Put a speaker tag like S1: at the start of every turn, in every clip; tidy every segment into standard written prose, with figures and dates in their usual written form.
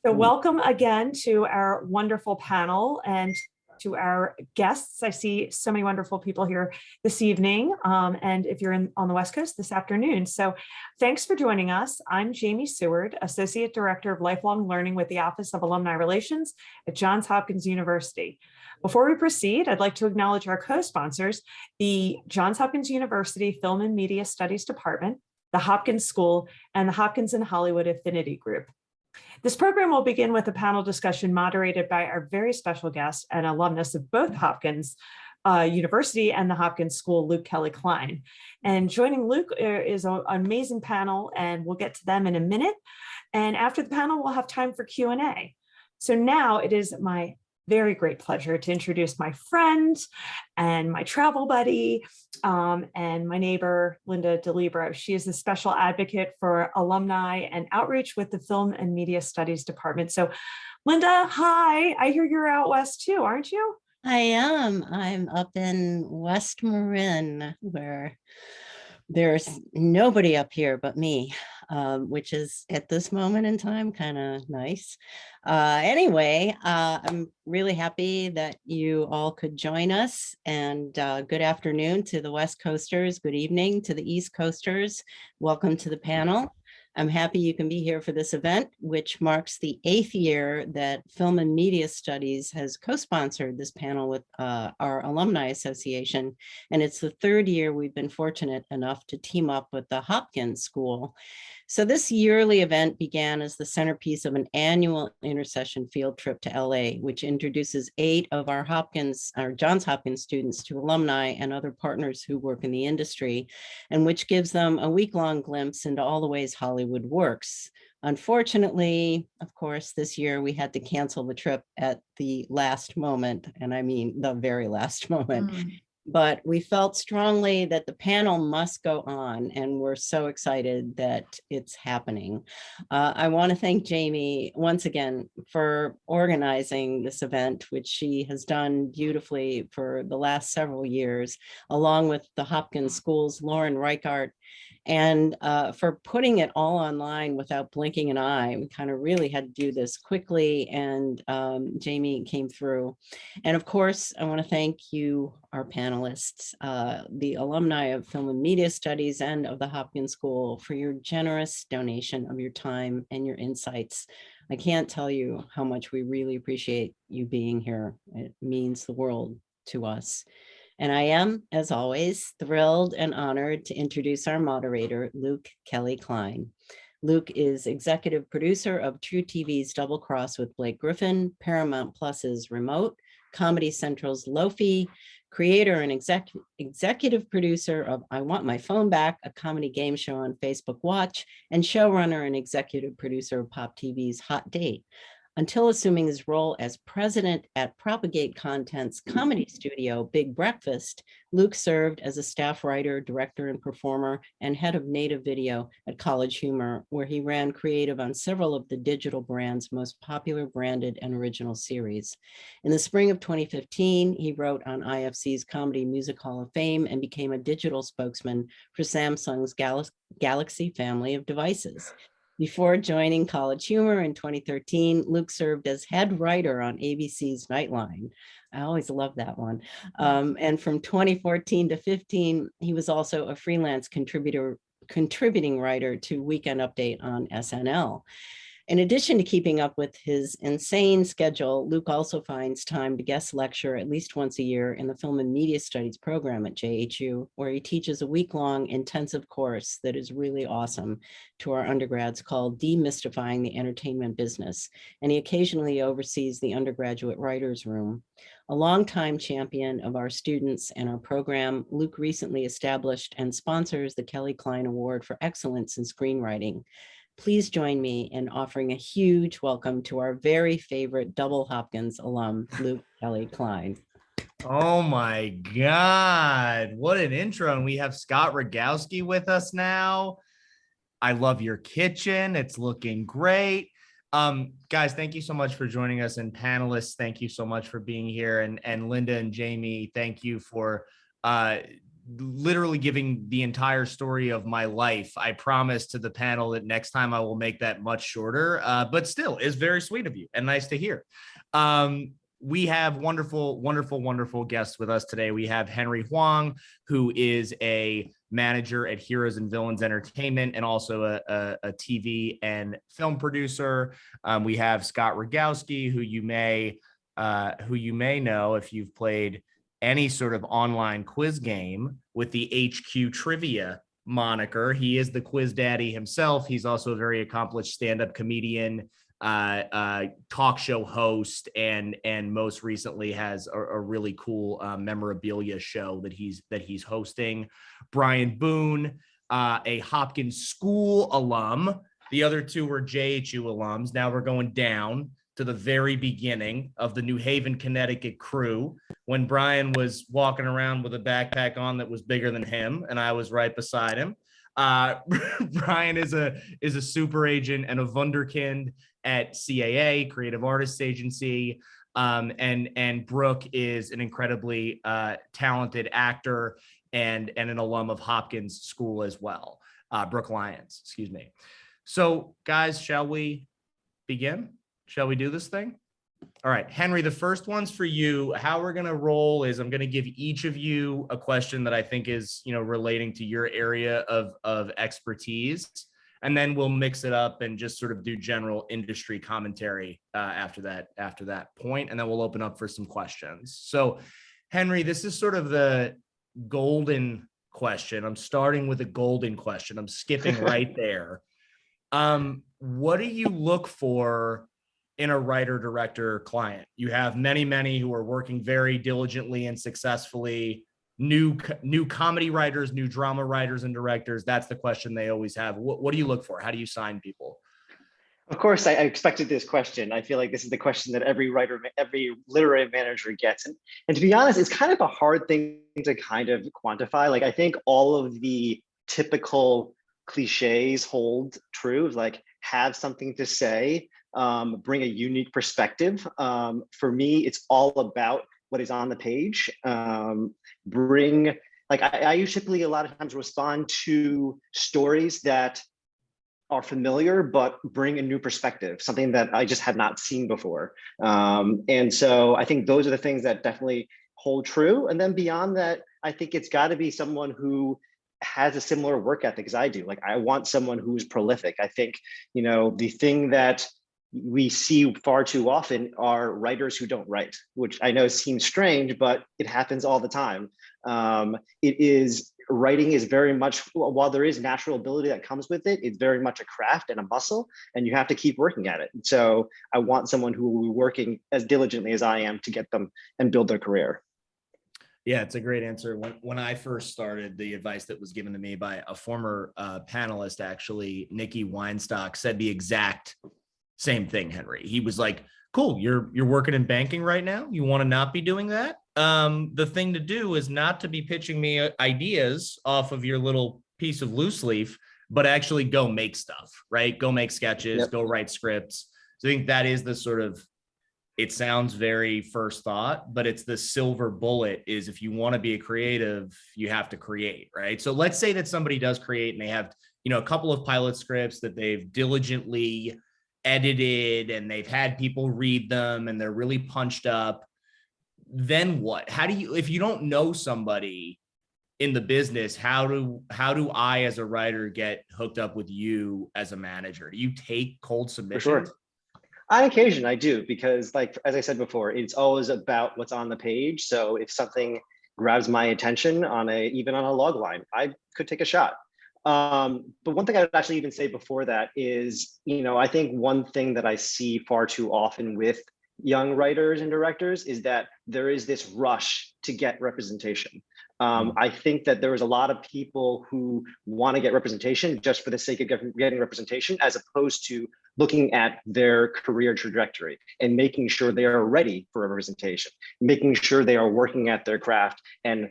S1: So welcome again to our wonderful panel and to our guests. I see so many wonderful people here this evening, and if you're on the West Coast, this afternoon. So thanks for joining us. I'm Jamie Seward, Associate Director of Lifelong Learning with the Office of Alumni Relations at Johns Hopkins University. Before we proceed, I'd like to acknowledge our co-sponsors, the Johns Hopkins University Film and Media Studies Department, the Hopkins School, and the Hopkins and Hollywood Affinity Group. This program will begin with a panel discussion moderated by our very special guest and alumnus of both Hopkins University and the Hopkins School, Luke Kelly Klein. And joining Luke is an amazing panel, and we'll get to them in a minute. And after the panel, we'll have time for Q&A. So now it is my very great pleasure to introduce my friend and my travel buddy and my neighbor, Linda DeLibero. She is a special advocate for Alumni and Outreach with the Film and Media Studies Department. So Linda, hi, I hear you're out west too, aren't you?
S2: I am. I'm up in West Marin, where there's nobody up here but me, which is at this moment in time kind of nice. Anyway, I'm really happy that you all could join us, and good afternoon to the West Coasters. Good evening to the East Coasters. Welcome to the panel. I'm happy you can be here for this event, which marks the 8th year that Film and Media Studies has co-sponsored this panel with our Alumni Association. And it's the 3rd year we've been fortunate enough to team up with the Hopkins School. So this yearly event began as the centerpiece of an annual Intersession field trip to LA, which introduces 8 of our Johns Hopkins students to alumni and other partners who work in the industry, and which gives them a week-long glimpse into all the ways Hollywood works. Unfortunately, of course, this year we had to cancel the trip at the last moment, and I mean the very last moment. But we felt strongly that the panel must go on, and we're so excited that it's happening. I want to thank Jamie once again for organizing this event, which she has done beautifully for the last several years, along with the Hopkins School's Lauren Reichart, and for putting it all online without blinking an eye. We kind of really had to do this quickly, and Jamie came through. And of course, I want to thank you, our panelists, the alumni of Film and Media Studies and of the Hopkins School, for your generous donation of your time and your insights. I can't tell you how much we really appreciate you being here. It means the world to us. And I am, as always, thrilled and honored to introduce our moderator, Luke Kelly Klein. Luke is executive producer of True TV's Double Cross with Blake Griffin, Paramount Plus's Remote, Comedy Central's Lofi, creator and executive producer of I Want My Phone Back, a comedy game show on Facebook Watch, and showrunner and executive producer of Pop TV's Hot Date. Until assuming his role as president at Propagate Content's comedy studio, Big Breakfast, Luke served as a staff writer, director, and performer, and head of native video at College Humor, where he ran creative on several of the digital brand's most popular branded and original series. In the spring of 2015, he wrote on IFC's Comedy Music Hall of Fame and became a digital spokesman for Samsung's Galaxy family of devices. Before joining College Humor in 2013, Luke served as head writer on ABC's Nightline. I always love that one. And from 2014 to 15, he was also a freelance contributing writer to Weekend Update on SNL. In addition to keeping up with his insane schedule, Luke also finds time to guest lecture at least once a year in the Film and Media Studies program at JHU, where he teaches a week-long intensive course that is really awesome to our undergrads called Demystifying the Entertainment Business. And he occasionally oversees the undergraduate writers' room. A longtime champion of our students and our program, Luke recently established and sponsors the Kelly Klein Award for Excellence in Screenwriting. Please join me in offering a huge welcome to our very favorite double Hopkins alum, Luke Kelly Klein.
S3: Oh my God, what an intro. And we have Scott Rogowski with us now. I love your kitchen. It's looking great. Guys, thank you so much for joining us, and panelists, thank you so much for being here. And Linda and Jamie, thank you for literally giving the entire story of my life. I promise to the panel that next time I will make that much shorter, but still is very sweet of you and nice to hear. We have wonderful, wonderful, wonderful guests with us today. We have Henry Huang, who is a manager at Heroes and Villains Entertainment and also a TV and film producer. We have Scott Rogowski, who you may know if you've played any sort of online quiz game with the HQ Trivia moniker. He is the quiz daddy himself. He's also a very accomplished stand-up comedian, talk show host, and most recently has a really cool memorabilia show that he's hosting. Brian Boone, a Hopkins school alum. The other two were JHU alums. Now we're going down to the very beginning of the New Haven, Connecticut crew, when Brian was walking around with a backpack on that was bigger than him, and I was right beside him. Brian is a super agent and a wunderkind at CAA, Creative Artists Agency, and Brooke is an incredibly talented actor and an alum of Hopkins School as well. Brooke Lyons, excuse me. So, guys, shall we begin? Shall we do this thing? All right, Henry, the first one's for you. How we're going to roll is I'm going to give each of you a question that I think is, relating to your area of expertise. And then we'll mix it up and just sort of do general industry commentary after that point. And then we'll open up for some questions. So, Henry, this is sort of the golden question. I'm starting with a golden question. I'm skipping right there. What do you look for in a writer, director, client? You have many who are working very diligently and successfully, new comedy writers, new drama writers and directors. That's the question they always have. What do you look for? How do you sign people?
S4: Of course, I expected this question. I feel like this is the question that every writer, every literary manager gets. And to be honest, it's kind of a hard thing to kind of quantify. Like, I think all of the typical cliches hold true, like have something to say, bring a unique perspective. For me, it's all about what is on the page. I usually a lot of times respond to stories that are familiar, but bring a new perspective, something that I just had not seen before. And so I think those are the things that definitely hold true. And then beyond that, I think it's got to be someone who has a similar work ethic as I do. Like, I want someone who's prolific. I think, the thing that we see far too often are writers who don't write, which I know seems strange, but it happens all the time. Writing is very much, while there is natural ability that comes with it, it's very much a craft and a muscle, and you have to keep working at it. So I want someone who will be working as diligently as I am to get them and build their career.
S3: Yeah, it's a great answer. When I first started, the advice that was given to me by a former panelist, actually, Nikki Weinstock, said the exact same thing, Henry. He was like, cool, you're working in banking right now. You want to not be doing that? The thing to do is not to be pitching me ideas off of your little piece of loose leaf, but actually go make stuff, right? Go make sketches, Go write scripts. So I think that is the sort of, it sounds very first thought, but it's the silver bullet is if you want to be a creative, you have to create, right? So let's say that somebody does create and they have, a couple of pilot scripts that they've diligently edited and they've had people read them and they're really punched up. Then what? How do you, if you don't know somebody in the business, how do I as a writer get hooked up with you as a manager? Do you take cold submissions?
S4: For sure. On occasion, I do, because as I said before, it's always about what's on the page. So if something grabs my attention even on a log line, I could take a shot. But one thing I would actually even say before that is, I think one thing that I see far too often with young writers and directors is that there is this rush to get representation. I think that there is a lot of people who want to get representation just for the sake of getting representation, as opposed to looking at their career trajectory and making sure they are ready for representation, making sure they are working at their craft and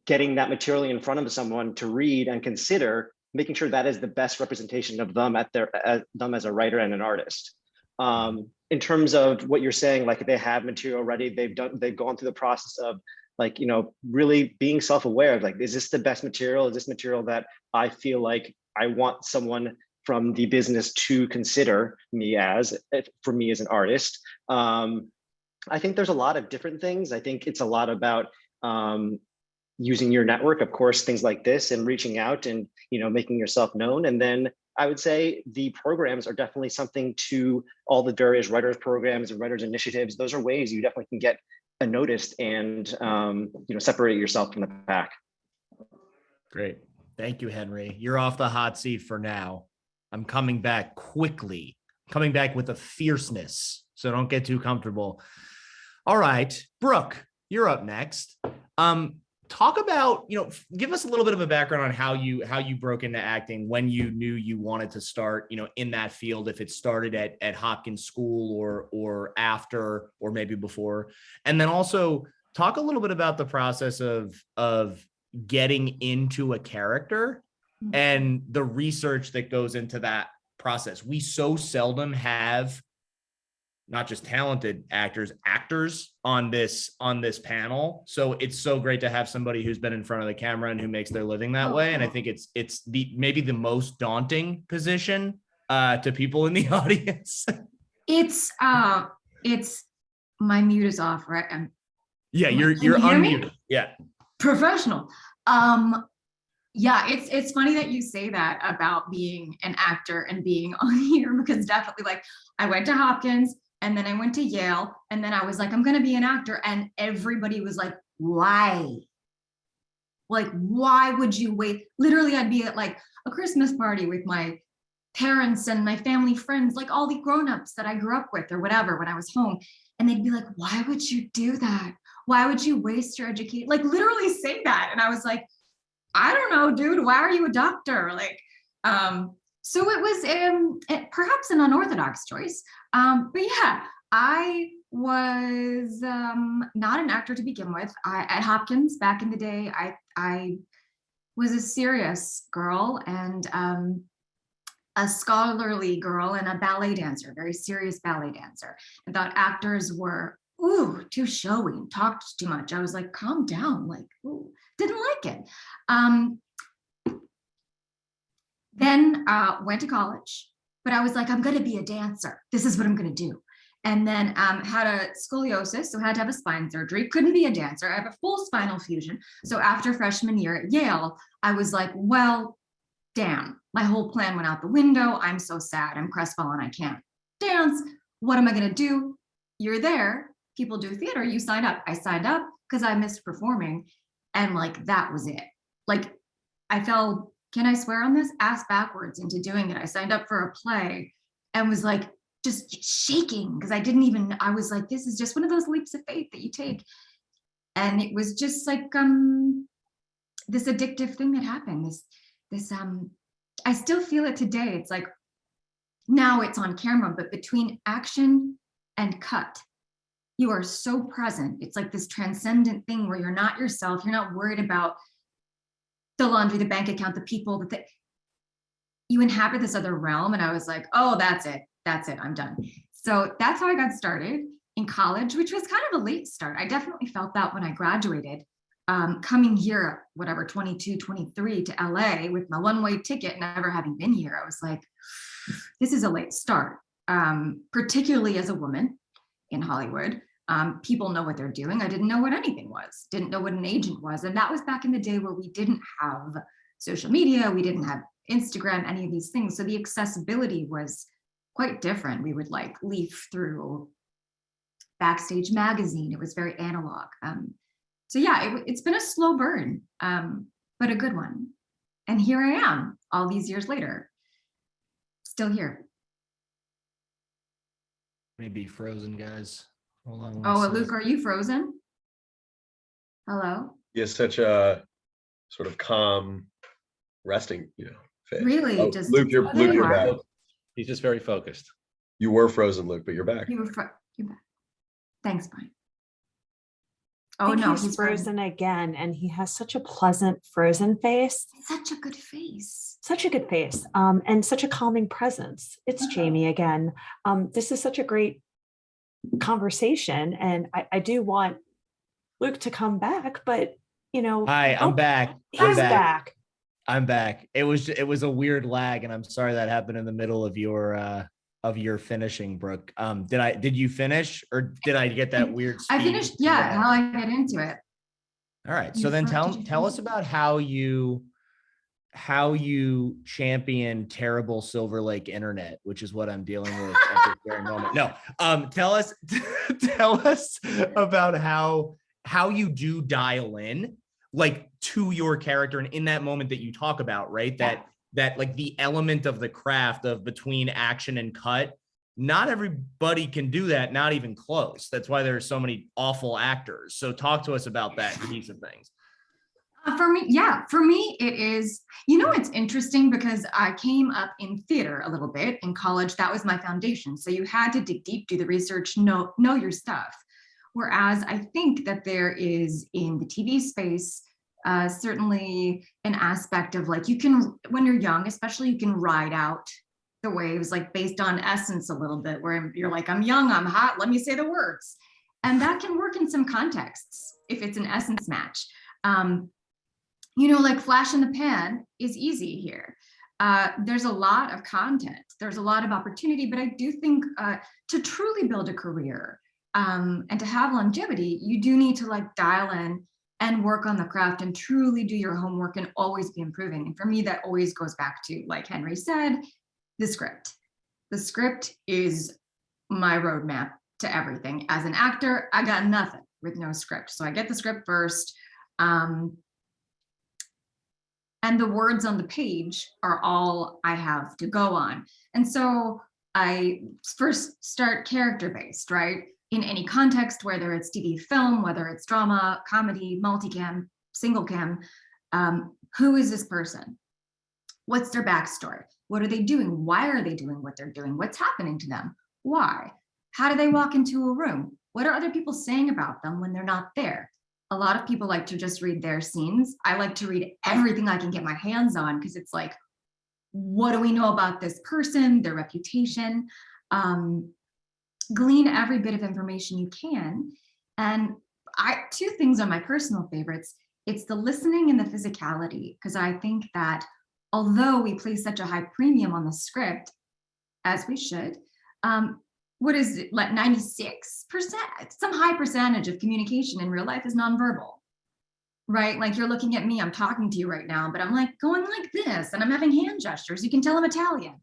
S4: getting that material in front of someone to read and consider, making sure that is the best representation of them them as a writer and an artist. In terms of what you're saying, like they have material ready, they've gone through the process of like, really being self-aware of like, is this the best material? Is this material that I feel like I want someone from the business to consider me as, for me as an artist? I think there's a lot of different things. I think it's a lot about using your network, of course, things like this, and reaching out and making yourself known. And then I would say the programs are definitely something to all the various writers programs and writers initiatives. Those are ways you definitely can get noticed and separate yourself from the pack.
S3: Great. Thank you, Henry. You're off the hot seat for now. I'm coming back quickly, coming back with a fierceness. So don't get too comfortable. All right, Brooke, you're up next. Talk about, give us a little bit of a background on how you broke into acting, when you knew you wanted to start, in that field, if it started at Hopkins school or after, or maybe before. And then also talk a little bit about the process of getting into a character and the research that goes into that process. We so seldom have not just talented actors on this panel. So it's so great to have somebody who's been in front of the camera and who makes their living that way. And I think it's maybe the most daunting position to people in the audience.
S5: It's my mute is off, right?
S3: Yeah, you're unmuted. Yeah.
S5: Professional. Yeah, it's funny that you say that about being an actor and being on here, because definitely, like, I went to Hopkins and then I went to Yale, and then I was like, I'm gonna be an actor, and everybody was like, why? Like, why would you wait? Literally, I'd be at like a Christmas party with my parents and my family friends, like all the grown-ups that I grew up with or whatever when I was home, and they'd be like, why would you do that? Why would you waste your education? Like, literally say that. And I was like, I don't know, dude, why are you a doctor? Like, so it was perhaps an unorthodox choice. But yeah, I was not an actor to begin with. At Hopkins back in the day, I was a serious girl and a scholarly girl and a ballet dancer, a very serious ballet dancer. I thought actors were, too showy, talked too much. I was like, calm down, like, didn't like it. Then went to college, but I was like, I'm gonna be a dancer. This is what I'm gonna do. And then had a scoliosis, so had to have a spine surgery. Couldn't be a dancer. I have a full spinal fusion. So after freshman year at Yale, I was like, well, damn, my whole plan went out the window. I'm so sad. I'm crestfallen. I can't dance. What am I gonna do? You're there. People do theater. You signed up. I signed up because I missed performing. And like, that was it. Like, I fell, can I swear on this? Ass backwards into doing it. I signed up for a play and was like, just shaking because I was like, this is just one of those leaps of faith that you take. And it was just like this addictive thing that happened. I still feel it today. It's like, now it's on camera, but between action and cut, you are so present. It's like this transcendent thing where you're not yourself. You're not worried about the laundry, the bank account, the people, you inhabit this other realm. And I was like, oh, that's it. I'm done. So that's how I got started in college, which was kind of a late start. I definitely felt that when I graduated, coming here, whatever, 22, 23 to LA with my one-way ticket, never having been here. I was like, this is a late start, particularly as a woman in Hollywood. People know what they're doing. I didn't know what anything was, didn't know what an agent was. And that was back in the day where we didn't have social media, we didn't have Instagram, any of these things. So the accessibility was quite different. We would like leaf through Backstage magazine. It was very analog. So yeah, it's been a slow burn, but a good one. And here I am all these years later, still here.
S3: Maybe frozen, guys. Hold on.
S5: Oh, Luke, are you frozen? Hello?
S6: He has such a sort of calm, resting, face.
S5: Really?
S6: Oh,
S5: Just
S6: Luke, you're back.
S7: He's just very focused.
S6: You were frozen, Luke, but you're back.
S5: you're back. Thanks, Brian.
S1: I
S5: Oh
S1: think
S5: no,
S1: he's frozen again, and he has such a pleasant frozen face.
S5: Such a good face.
S1: Such a good face, and such a calming presence. It's Jamie again. This is such a great conversation, and I do want Luke to come back, but
S3: Hi, I'm back.
S1: He's back.
S3: I'm back. It was a weird lag, and I'm sorry that happened in the middle of your finishing, Brooke. Did you finish, or did I get that weird speed?
S5: I finished, yeah, how I get into it.
S3: All right. So then tell us about how you champion terrible Silver Lake internet, which is what I'm dealing with at this very moment. No, tell us about how you do dial in, like, to your character, and in that moment that you talk about, right? That like the element of the craft of between action and cut. Not everybody can do that, not even close. That's why there are so many awful actors. So talk to us about that piece of things.
S5: For me, it is, it's interesting because I came up in theater a little bit in college. That was my foundation. So you had to dig deep, do the research, know your stuff. Whereas I think that there is in the TV space, certainly an aspect of like, you can, when you're young, especially, you can ride out the waves, like based on essence a little bit, where you're like, I'm young, I'm hot, let me say the words. And that can work in some contexts if it's an essence match. Like flash in the pan is easy here. There's a lot of content, there's a lot of opportunity, but I do think to truly build a career and to have longevity, you do need to like dial in and work on the craft and truly do your homework and always be improving. And for me, that always goes back to, like Henry said, the script. The script is my roadmap to everything. As an actor, I got nothing with no script. So I get the script first. And the words on the page are all I have to go on. And so I first start character-based, right? In any context, whether it's TV, film, whether it's drama, comedy, multicam, single cam, who is this person? What's their backstory? What are they doing? Why are they doing what they're doing? What's happening to them? Why? How do they walk into a room? What are other people saying about them when they're not there? A lot of people like to just read their scenes. I like to read everything I can get my hands on, because it's like, what do we know about this person, their reputation? Glean every bit of information you can. And two things are my personal favorites. It's the listening and the physicality, because I think that although we place such a high premium on the script, as we should, what is it, like 96%, some high percentage of communication in real life is nonverbal, right? Like you're looking at me, I'm talking to you right now, but I'm like going like this and I'm having hand gestures. You can tell I'm Italian.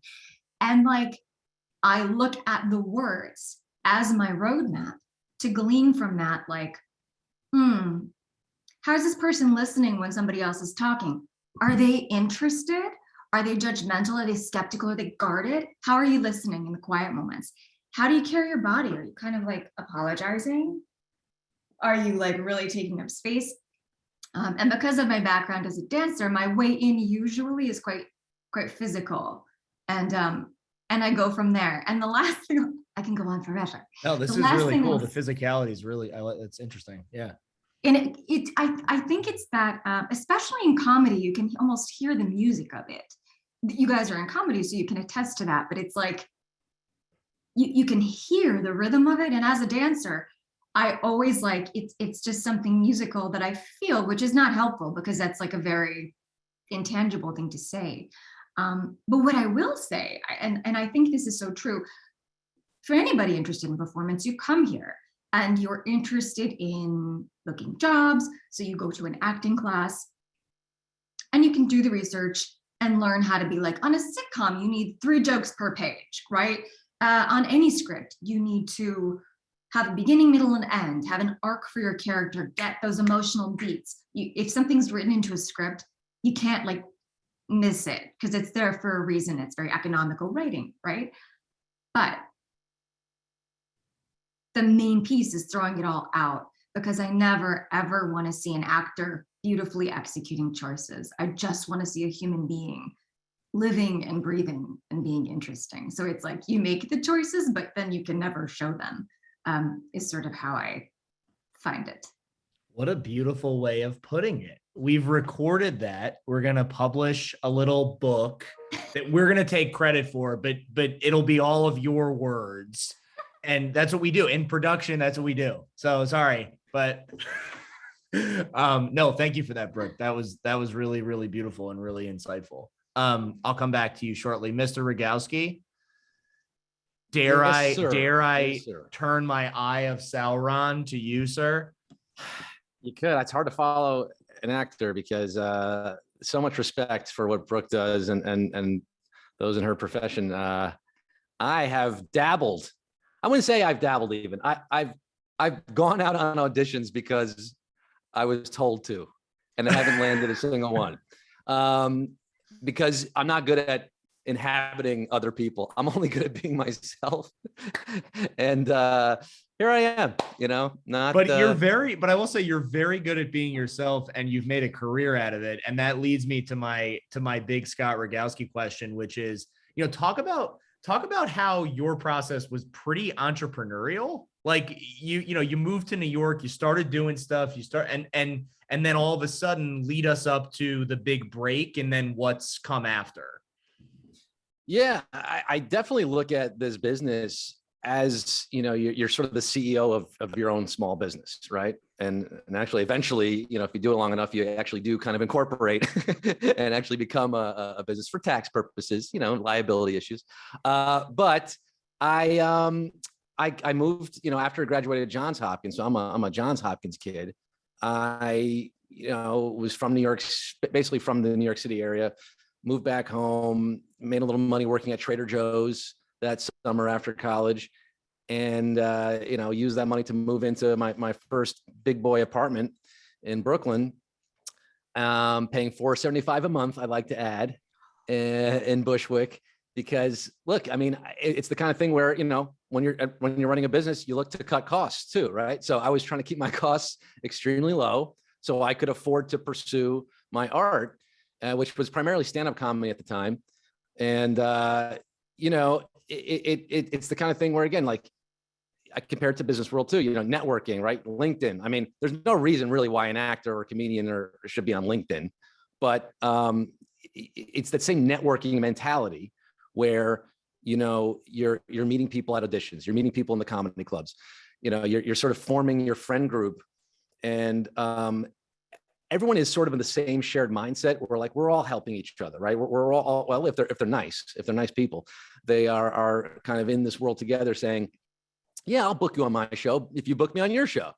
S5: And like, I look at the words as my roadmap to glean from that, like, how's this person listening when somebody else is talking? Are they interested? Are they judgmental? Are they skeptical? Are they guarded? How are you listening in the quiet moments? How do you carry your body? Are you kind of like apologizing? Are you like really taking up space? And because of my background as a dancer, my way in usually is quite physical. And I go from there. And the last thing, I can go on forever.
S3: No, this is really cool. The physicality is really, it's interesting. Yeah.
S5: And I think it's that, especially in comedy, you can almost hear the music of it. You guys are in comedy, so you can attest to that, but it's like, you can hear the rhythm of it. And as a dancer, I always like, it's just something musical that I feel, which is not helpful because that's like a very intangible thing to say. But what I will say, and I think this is so true, for anybody interested in performance, you come here and you're interested in looking jobs. So you go to an acting class and you can do the research and learn how to be like, on a sitcom, you need 3 jokes per page, right? On any script, you need to have a beginning, middle, and end, have an arc for your character, get those emotional beats. If something's written into a script, you can't like miss it because it's there for a reason. It's very economical writing, right? But the main piece is throwing it all out, because I never, ever want to see an actor beautifully executing choices. I just want to see a human being living and breathing and being interesting. So it's like you make the choices, but then you can never show them, is sort of how I find it.
S3: What a beautiful way of putting it. We've recorded that. We're going to publish a little book that we're going to take credit for, but it'll be all of your words. And that's what we do in production. That's what we do. So sorry, but No, thank you for that, Brooke. That was really, really beautiful and really insightful. I'll come back to you shortly. Mr. Rogowski, dare
S7: Yes, sir.
S3: dare I
S7: Yes, sir.
S3: turn my eye of Sauron to you, sir?
S7: You could. It's hard to follow an actor because so much respect for what Brooke does and those in her profession. I have dabbled. I wouldn't say I've dabbled even. I've gone out on auditions because I was told to, and I haven't landed a single one. Because I'm not good at inhabiting other people. I'm only good at being myself. And here I am, not.
S3: But but I will say you're very good at being yourself, and you've made a career out of it. And that leads me to my big Scott Rogowski question, which is, talk about how your process was pretty entrepreneurial. Like you moved to New York, you started doing stuff, and then all of a sudden lead us up to the big break and then what's come after.
S7: Yeah, I definitely look at this business as, you're sort of the CEO of your own small business, right? And actually, eventually, if you do it long enough, you actually do kind of incorporate and actually become a business for tax purposes, liability issues. But I moved, after I graduated Johns Hopkins, so I'm a Johns Hopkins kid. I, was from New York, basically from the New York City area, moved back home, made a little money working at Trader Joe's that summer after college, and used that money to move into my first big boy apartment in Brooklyn, paying $475 a month, I'd like to add, in Bushwick. Because look, I mean, it's the kind of thing where, when you're running a business, you look to cut costs too, right? So I was trying to keep my costs extremely low so I could afford to pursue my art, which was primarily stand-up comedy at the time. And, it's the kind of thing where, again, like I compare it to business world too, networking, right? LinkedIn. I mean, there's no reason really why an actor or a comedian should be on LinkedIn, but it's that same networking mentality where, you're meeting people at auditions, you're meeting people in the comedy clubs, you're sort of forming your friend group, and everyone is sort of in the same shared mindset. We're all helping each other, right? We're all, well, if they're nice people, they are kind of in this world together saying, yeah, I'll book you on my show if you book me on your show,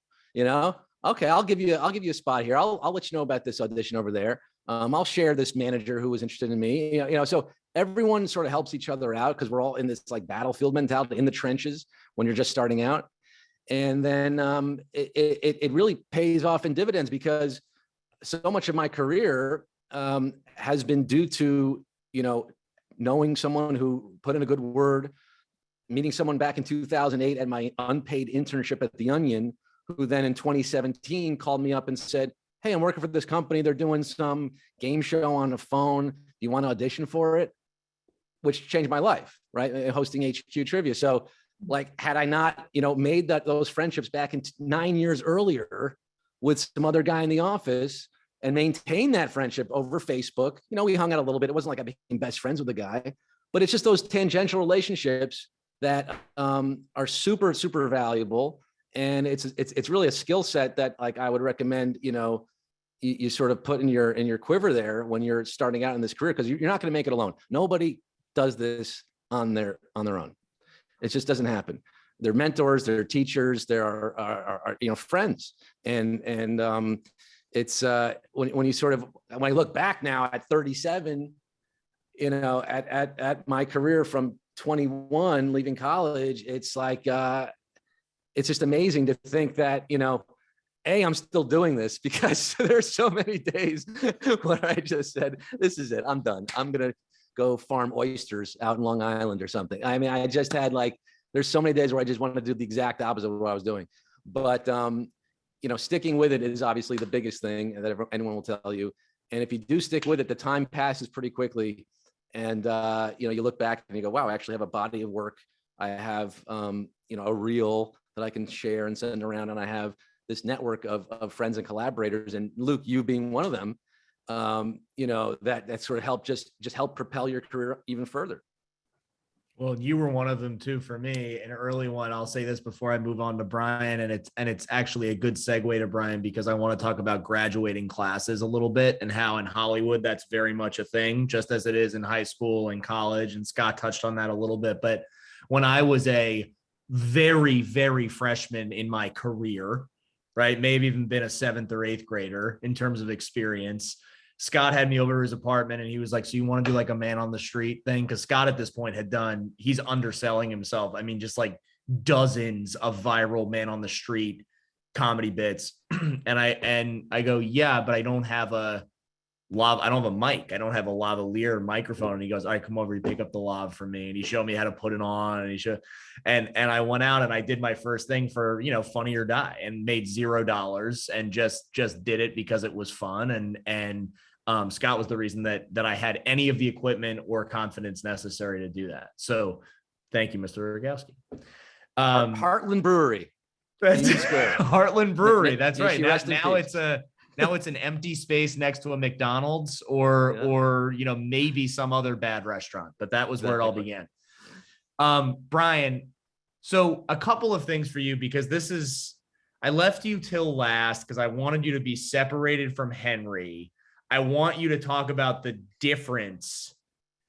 S7: okay, I'll give you a spot here. I'll let you know about this audition over there. I'll share this manager who was interested in me, so everyone sort of helps each other out because we're all in this like battlefield mentality in the trenches when you're just starting out. And then it really pays off in dividends because so much of my career has been due to, knowing someone who put in a good word, meeting someone back in 2008 at my unpaid internship at The Onion, who then in 2017 called me up and said, hey, I'm working for this company. They're doing some game show on the phone. Do you want to audition for it? Which changed my life, right? Hosting HQ Trivia. So like, had I not, made those friendships back in 9 years earlier with some other guy in the office and maintained that friendship over Facebook, we hung out a little bit. It wasn't like I became best friends with the guy, but it's just those tangential relationships that are super, super valuable. And it's really a skill set that like I would recommend, you sort of put in your quiver there when you're starting out in this career, because you're not going to make it alone. Nobody does this on their own. It just doesn't happen. They're mentors, they're teachers, there are friends, and it's when you sort of, when I look back now at 37, at my career from 21 leaving college, it's like it's just amazing to think that I'm still doing this, because there's so many days where I just said, this is it, I'm done. I'm gonna go farm oysters out in Long Island or something. I mean, I just had there's so many days where I just wanted to do the exact opposite of what I was doing. But, sticking with it is obviously the biggest thing that anyone will tell you. And if you do stick with it, the time passes pretty quickly. And, you look back and you go, wow, I actually have a body of work. I have, a reel that I can share and send around. And I have this network of friends and collaborators, and Luke, you being one of them, that sort of helped just help propel your career even further.
S3: Well, you were one of them too for me, an early one. I'll say this before I move on to Brian, and it's actually a good segue to Brian because I want to talk about graduating classes a little bit and how in Hollywood that's very much a thing, just as it is in high school and college. And Scott touched on that a little bit. But when I was a very, very freshman in my career, right, maybe even been a 7th or 8th grader in terms of experience, Scott had me over to his apartment and he was like, so you want to do like a man on the street thing? Because Scott at this point had done, he's underselling himself. I mean, just like dozens of viral man on the street comedy bits. and I go, yeah, but I don't have a I don't have a mic. I don't have a lavalier microphone. And he goes, all right, come over, you pick up the lav for me. And he showed me how to put it on. And I went out and I did my first thing for, Funny or Die, and made $0 and just did it because it was fun. And Scott was the reason that I had any of the equipment or confidence necessary to do that. So thank you, Mr. Rogowski.
S7: Heartland Brewery.
S3: That's
S7: Union Square.
S3: Heartland Brewery. That's
S7: May
S3: right.
S7: she rest in peace.
S3: Now it's an empty space next to a McDonald's or maybe some other bad restaurant, but that was where it all began. Brian, so a couple of things for you, because I left you till last because I wanted you to be separated from Henry. I want you to talk about the difference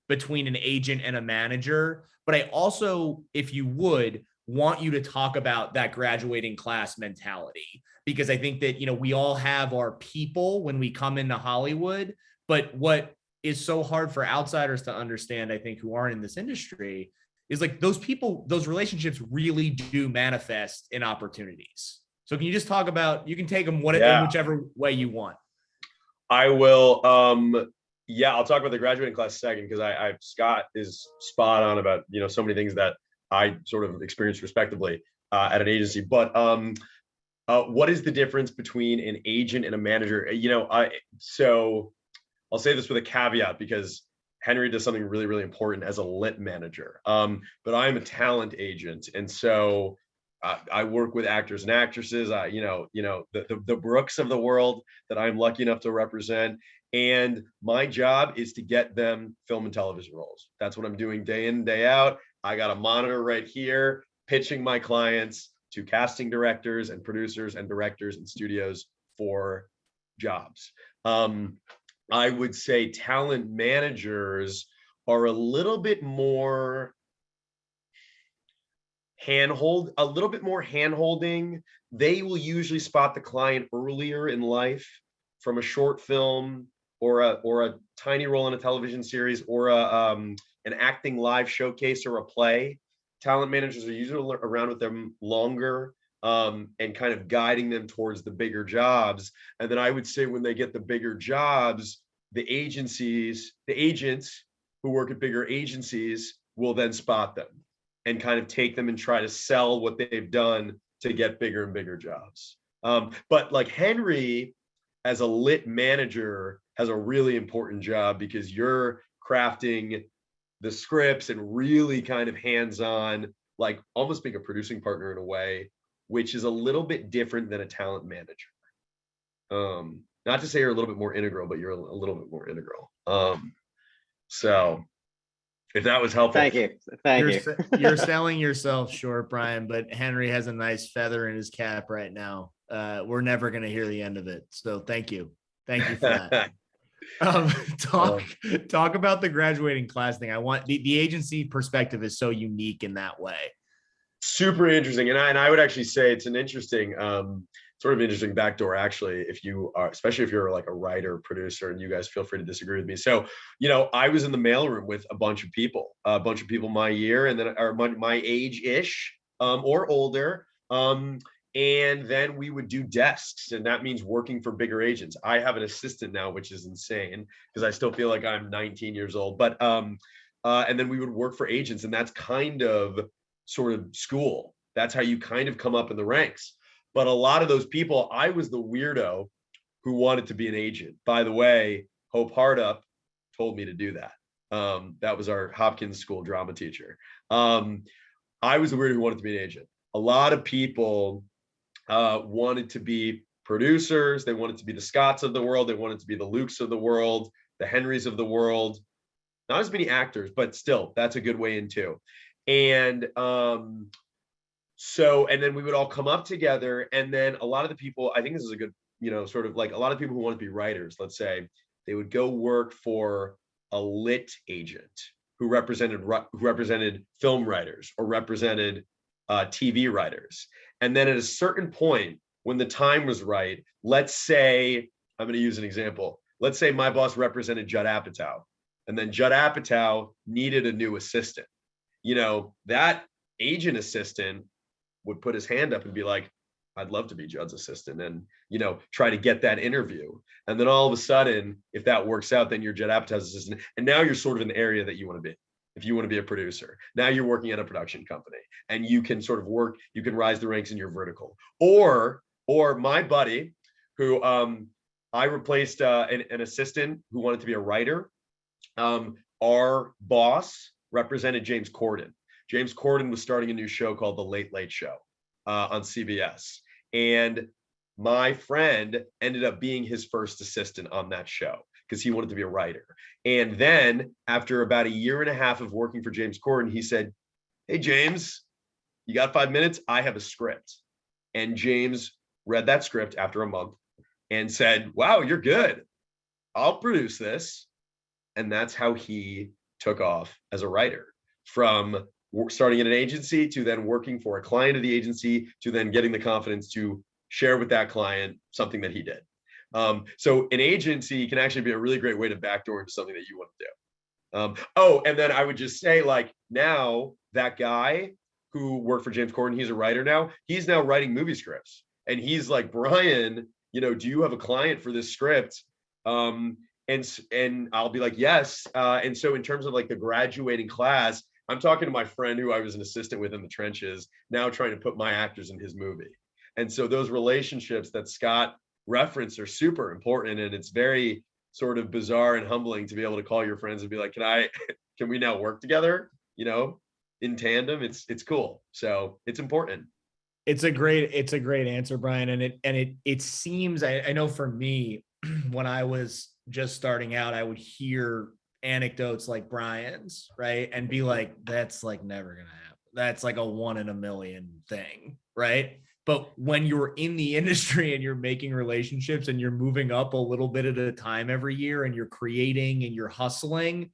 S3: between an agent and a manager, but I also, if you would, want you to talk about that graduating class mentality, because I think that, we all have our people when we come into Hollywood, but what is so hard for outsiders to understand, I think, who aren't in this industry, is like those people, those relationships really do manifest in opportunities. So can you just talk about, you can take them in whichever way you want.
S6: I will. I'll talk about the graduating class second, because Scott is spot on about, so many things that I sort of experienced respectively at an agency. But what is the difference between an agent and a manager? So I'll say this with a caveat, because Henry does something really, really important as a lit manager. But I'm a talent agent, and so I work with actors and actresses. The Brooks of the world that I'm lucky enough to represent. And my job is to get them film and television roles. That's what I'm doing day in, day out. I got a monitor right here, pitching my clients to casting directors and producers and directors and studios for jobs. I would say talent managers are a little bit more hand-holding. They will usually spot the client earlier in life from a short film or a tiny role in a television series or an acting live showcase or a play. Talent managers are usually around with them longer and kind of guiding them towards the bigger jobs. And then I would say when they get the bigger jobs, the agents who work at bigger agencies will then spot them and kind of take them and try to sell what they've done to get bigger and bigger jobs. But like Henry, as a lit manager, has a really important job, because you're crafting the scripts and really kind of hands-on, like almost being a producing partner in a way, which is a little bit different than a talent manager. Not to say you're a little bit more integral, but you're a little bit more integral. So if that was helpful.
S4: Thank you.
S3: You're selling yourself short, Brian, but Henry has a nice feather in his cap right now. We're never going to hear the end of it. So thank you. Thank you for that. Talk about the graduating class thing. I want the agency perspective is so unique in that way.
S6: Super interesting. And I would actually say it's an interesting, sort of interesting backdoor, actually, if you are, especially if you're like a writer, producer, and you guys feel free to disagree with me. So, I was in the mailroom with a bunch of people my year, and then are my age-ish or older. And then we would do desks, and that means working for bigger agents. I have an assistant now, which is insane because I still feel like I'm 19 years old. But and then we would work for agents, and that's kind of sort of school. That's how you kind of come up in the ranks. But a lot of those people, I was the weirdo who wanted to be an agent. By the way, Hope Hardup told me to do that. That was our Hopkins school drama teacher. I was the weirdo who wanted to be an agent. A lot of people wanted to be producers. They wanted to be the Scotts of the world. They wanted to be the Lukes of the world, the Henrys of the world. not as many actors, but still, that's a good way in too. And so, and then we would all come up together, and then a lot of the people, I think this is a good, sort of like a lot of people who want to be writers, let's say, they would go work for a lit agent who represented film writers or represented TV writers. And then at a certain point, when the time was right, let's say, I'm going to use an example. Let's say my boss represented Judd Apatow, and then Judd Apatow needed a new assistant. That agent assistant would put his hand up and be like, I'd love to be Judd's assistant, and, try to get that interview. And then all of a sudden, if that works out, then you're Judd Apatow's assistant. And now you're sort of in the area that you want to be. If you want to be a producer, now you're working at a production company, and you can sort of work, you can rise the ranks in your vertical. Or my buddy, who I replaced an assistant who wanted to be a writer. Our boss represented James Corden. James Corden was starting a new show called The Late Late Show on CBS. And my friend ended up being his first assistant on that show because he wanted to be a writer. And then after about 1.5 years of working for James Corden, he said, hey, James, you got 5 minutes? I have a script. And James read that script after a month and said, wow, you're good. I'll produce this. And that's how he took off as a writer, from starting in an agency to then working for a client of the agency to then getting the confidence to share with that client something that he did. So an agency can actually be a really great way to backdoor into something that you want to do. And then I would just say, like, now that guy who worked for James Corden, he's a writer now. He's now writing movie scripts. And he's like, Brian, do you have a client for this script? And I'll be like, yes. And so in terms of like the graduating class, I'm talking to my friend who I was an assistant with in the trenches, now trying to put my actors in his movie. And so those relationships that Scott referenced are super important. And it's very sort of bizarre and humbling to be able to call your friends and be like, can we now work together? In tandem. It's cool. So it's important.
S3: It's a great answer, Brian. And it seems, I know for me, when I was just starting out, I would hear anecdotes like Brian's, right? And be like, that's like never going to happen. That's like a 1 in a million thing, right? But when you're in the industry and you're making relationships and you're moving up a little bit at a time every year and you're creating and you're hustling,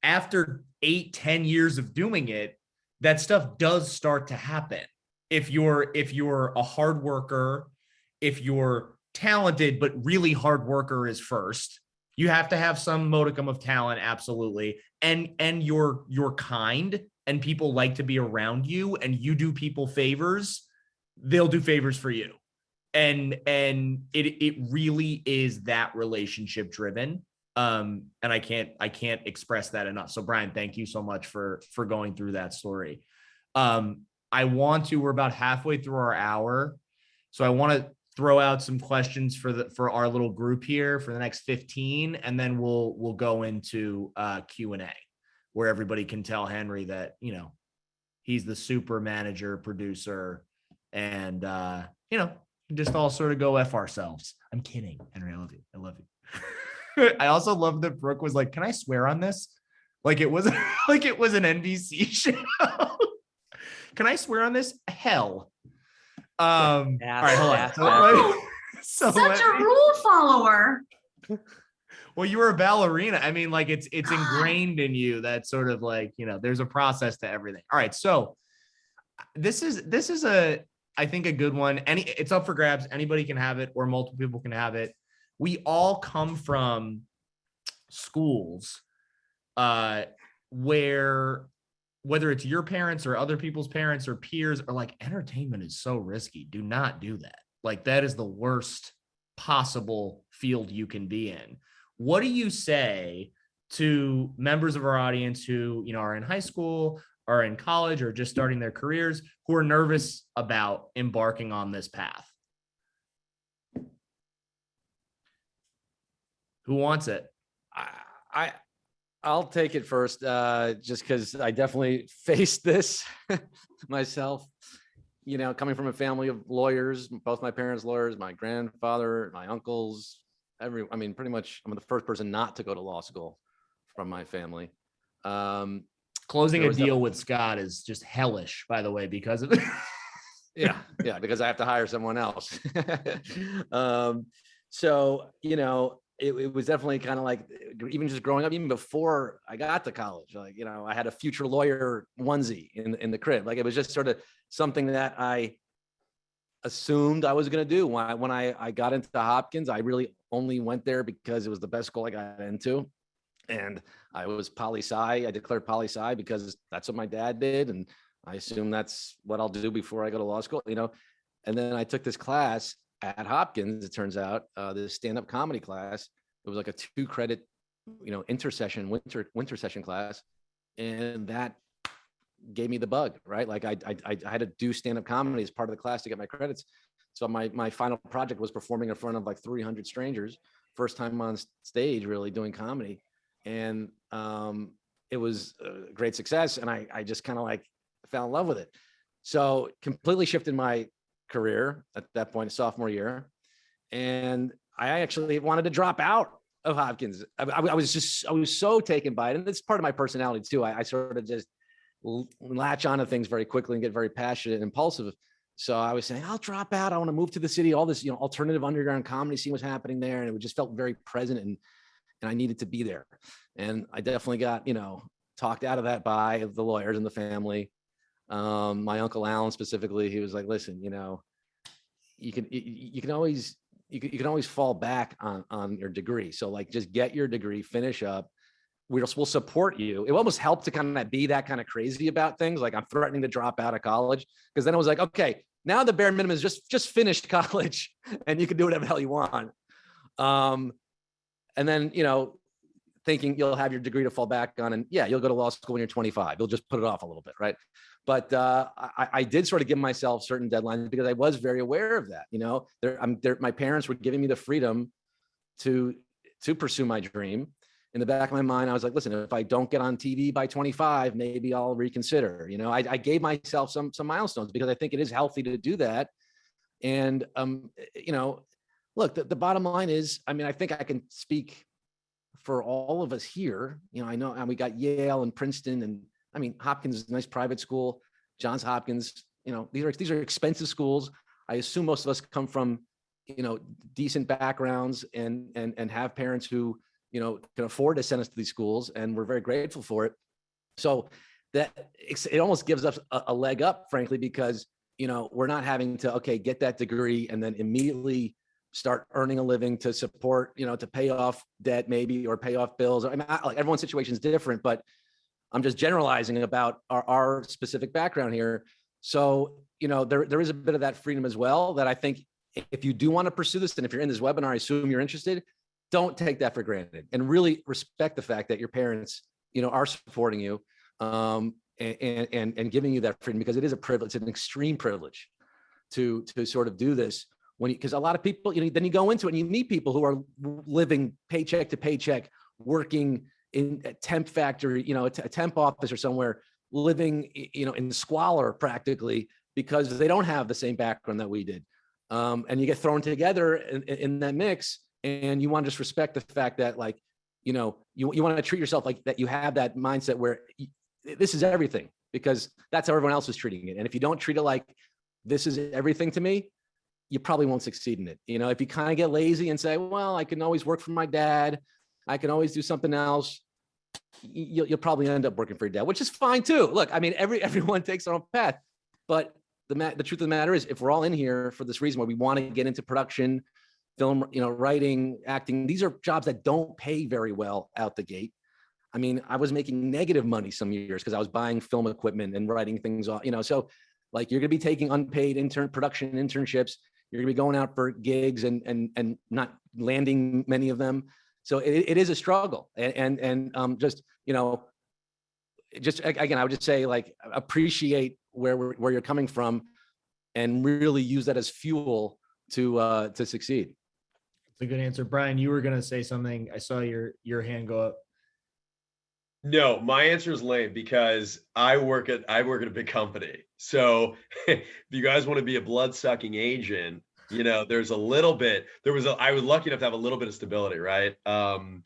S3: after 8-10 years of doing it, that stuff does start to happen. If you're a hard worker, if you're talented, but really hard worker is first, you have to have some modicum of talent. Absolutely. And you're kind and people like to be around you and you do people favors, they'll do favors for you. And it really is that relationship driven. And I can't express that enough. So Brian, thank you so much for going through that story. We're about halfway through our hour. So I want to throw out some questions for our little group here for the next 15, and then we'll go into Q&A where everybody can tell Henry that, he's the super manager, producer, and just all sort of go F ourselves. I'm kidding, Henry. I love you. I love you. I also love that Brooke was like, can I swear on this? Like it was like it was an NBC show. Can I swear on this? Hell. All right, hold on.
S5: Such a rule follower.
S3: Well, you were a ballerina. I mean, like it's ingrained in you that sort of like, there's a process to everything. All right. So this is I think a good one. It's up for grabs. Anybody can have it or multiple people can have it. We all come from schools where, whether it's your parents or other people's parents or peers, are like, entertainment is so risky. Do not do that. Like that is the worst possible field you can be in. What do you say to members of our audience who, are in high school, are in college, or just starting their careers, who are nervous about embarking on this path? Who wants it?
S7: I'll take it first, just because I definitely faced this myself. Coming from a family of lawyers, both my parents lawyers, my grandfather, my uncles, pretty much I'm the first person not to go to law school from my family.
S3: Closing
S7: There
S3: a
S7: was
S3: deal with Scott is just hellish, by the way, because of it.
S7: Yeah, because I have to hire someone else. So, it was definitely kind of like, even just growing up, even before I got to college, like, I had a future lawyer onesie in the crib. Like, it was just sort of something that I assumed I was going to do. When I got into Hopkins, I really only went there because it was the best school I got into. And I was poli-sci. I declared poli-sci because that's what my dad did. And I assume that's what I'll do before I go to law school, And then I took this class at Hopkins, it turns out, this stand-up comedy class. It was like a 2-credit, intersession, winter session class. And that gave me the bug, right? Like I had to do stand-up comedy as part of the class to get my credits. So my final project was performing in front of like 300 strangers, first time on stage really doing comedy. And it was a great success. And I just kind of like fell in love with it. So completely shifted my career at that point, sophomore year. And I actually wanted to drop out of Hopkins. I was so taken by it. And it's part of my personality too. I sort of just latch onto things very quickly and get very passionate and impulsive. So I was saying, I'll drop out. I want to move to the city, all this, alternative underground comedy scene was happening there. And it just felt very present and I needed to be there. And I definitely got, talked out of that by the lawyers and the family. My Uncle Alan specifically, he was like, listen, you can always fall back on your degree. So like, just get your degree, finish up. We'll support you. It almost helped to kind of be that kind of crazy about things. Like, I'm threatening to drop out of college, because then it was like, okay, now the bare minimum is just finish college and you can do whatever the hell you want. And then, thinking you'll have your degree to fall back on, and yeah, you'll go to law school when you're 25. You'll just put it off a little bit, right? But I did sort of give myself certain deadlines because I was very aware of that. My parents were giving me the freedom to pursue my dream. In the back of my mind, I was like, listen, if I don't get on TV by 25, maybe I'll reconsider. I gave myself some milestones because I think it is healthy to do that. And look, the bottom line is, I think I can speak for all of us here. I know, and we got Yale and Princeton, and Hopkins is a nice private school. Johns Hopkins, these are expensive schools. I assume most of us come from, decent backgrounds and have parents who, can afford to send us to these schools, and we're very grateful for it. So that it almost gives us a leg up, frankly, because, we're not having to, get that degree and then immediately start earning a living to support, to pay off debt maybe, or pay off bills. Like, everyone's situation is different, but I'm just generalizing about our specific background here. So, there is a bit of that freedom as well, that I think if you do want to pursue this, and if you're in this webinar, I assume you're interested, don't take that for granted, and really respect the fact that your parents, are supporting you, and giving you that freedom, because it is a privilege. It's an extreme privilege to sort of do this, because a lot of people, then you go into it and you meet people who are living paycheck to paycheck, working in a temp factory, a temp office or somewhere, living, in squalor practically, because they don't have the same background that we did. And you get thrown together in that mix, and you want to just respect the fact that, like, you want to treat yourself like that. You have that mindset where this is everything, because that's how everyone else is treating it. And if you don't treat it like this is everything to me, you probably won't succeed in it. If you kind of get lazy and say, well, I can always work for my dad, I can always do something else, you'll probably end up working for your dad, which is fine too. Look, everyone takes their own path, but the truth of the matter is, if we're all in here for this reason, where we want to get into production, film, writing, acting, these are jobs that don't pay very well out the gate. I was making negative money some years because I was buying film equipment and writing things off, so like, you're going to be taking unpaid production internships. You're going to be going out for gigs and not landing many of them. So it is a struggle. And just again, I would just say, like, appreciate where you're coming from, and really use that as fuel to succeed.
S3: It's a good answer. Brian, you were going to say something. I saw your hand go up.
S6: No, my answer is lame, because I work at a big company. So if you guys want to be a blood-sucking agent, there's a little bit, I was lucky enough to have a little bit of stability, right? Frankly,